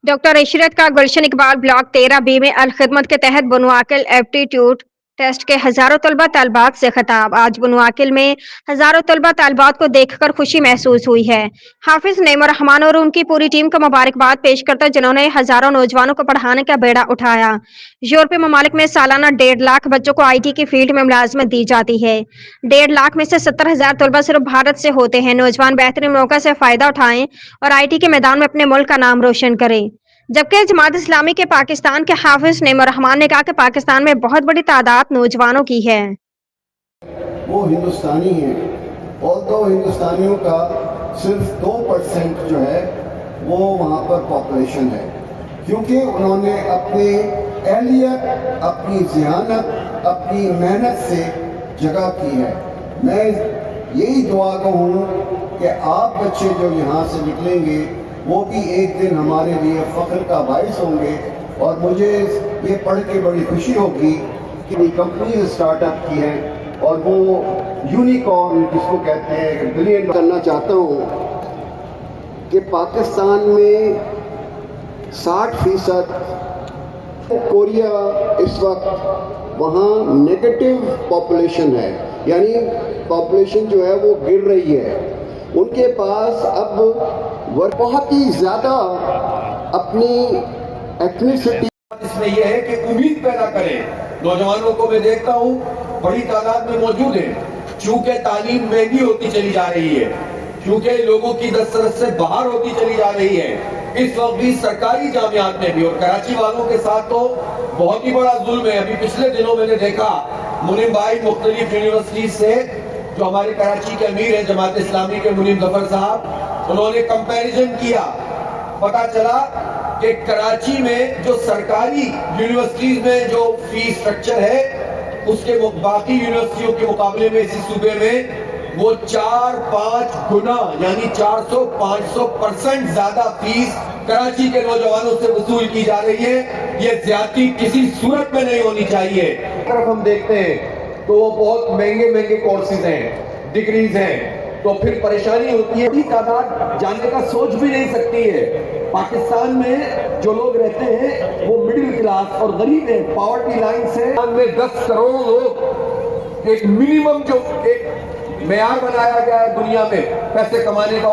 Doctor Ishrat का गुलशन Iqbal block 13B में अल-खिदमत के तहत बुनवाकिल एप्टीट्यूड टेस्ट के हजारों तलबा तालिबात से खिताब। आज बुनवाकिल में हजारों तलबा तालिबात को देखकर खुशी महसूस हुई है। हाफिज नईमुर रहमान और उनकी पूरी टीम को मुबारकबाद पेश करता जिन्होंने हजारों नौजवानों को पढ़ाने का बेड़ा उठाया। यूरोपीय ममालिक में सालाना 1.5 लाख बच्चों को IT की फील्ड में मुलाजमत दी जाती है। 1.5 लाख में से 70,000 तलबा सिर्फ भारत से होते हैं। नौजवान बेहतरीन मौका से फायदा उठाएं और IT के मैदान में अपने मुल्क का नाम रोशन करें। जबकि जमात इस्लामी के पाकिस्तान के हाफिज नईमुर रहमान ने कहा कि पाकिस्तान में बहुत बड़ी तादाद नौजवानों की है। वो हिंदुस्तानी हैं और तो हिंदुस्तानियों का सिर्फ 2% जो है वो वहाँ पर पॉपुलेशन है, क्योंकि उन्होंने अपनी अहलियत, अपनी ज़ियानत, अपनी मेहनत से जगह की है। मैं यही दुआ कहूँ कि आप बच्चे जो यहाँ से निकलेंगे वो भी एक दिन हमारे लिए फ़ख्र का बाइस होंगे। और मुझे ये पढ़ के बड़ी खुशी होगी कि कंपनी स्टार्टअप की है और वो यूनिकॉर्न जिसको कहते हैं बिलियन करना चाहता हूँ कि पाकिस्तान में 60% कोरिया इस वक्त वहाँ नेगेटिव पॉपुलेशन है, यानी पॉपुलेशन जो है वो गिर रही है। उनके पास अब बहुत ही ज़्यादा अपनी एथनिसिटी। इसमें यह है कि उम्मीद पैदा करें। नौजवानों को मैं देखता हूँ बड़ी तादाद में मौजूद है, चूंकि तालीम महंगी होती चली जा रही है, क्योंकि लोगों की दस्तरस से बाहर होती चली जा रही है। इस वक्त भी सरकारी जामियात में भी और कराची वालों के साथ तो बहुत ही बड़ा जुल्म है। अभी पिछले दिनों मैंने देखा मुनीम भाई मुख्तलिफ यूनिवर्सिटी से, जो हमारे कराची के अमीर हैं जमात इस्लामी के मुनीम जफर साहब, उन्होंने कंपैरिजन किया। पता चला कि कराची में जो सरकारी यूनिवर्सिटीज में जो फीस स्ट्रक्चर है उसके बाकी यूनिवर्सिटियों के मुकाबले में इसी सूबे में वो 4-5 गुना यानी 400-500% ज्यादा फीस कराची के नौजवानों से वसूल की जा रही है। ये ज्यादती किसी सूरत में नहीं होनी चाहिए। अगर हम देखते हैं तो वो बहुत महंगे कोर्सेज हैं, डिग्रीज हैं, तो फिर परेशानी होती है। बड़ी तादाद जाने का सोच भी नहीं सकती है। पाकिस्तान में जो लोग रहते हैं वो मिडिल क्लास और गरीब हैं, पॉवर्टी लाइन से। 10 करोड़ लोग एक मिनिमम जो एक मेयार बनाया गया है दुनिया में पैसे कमाने का,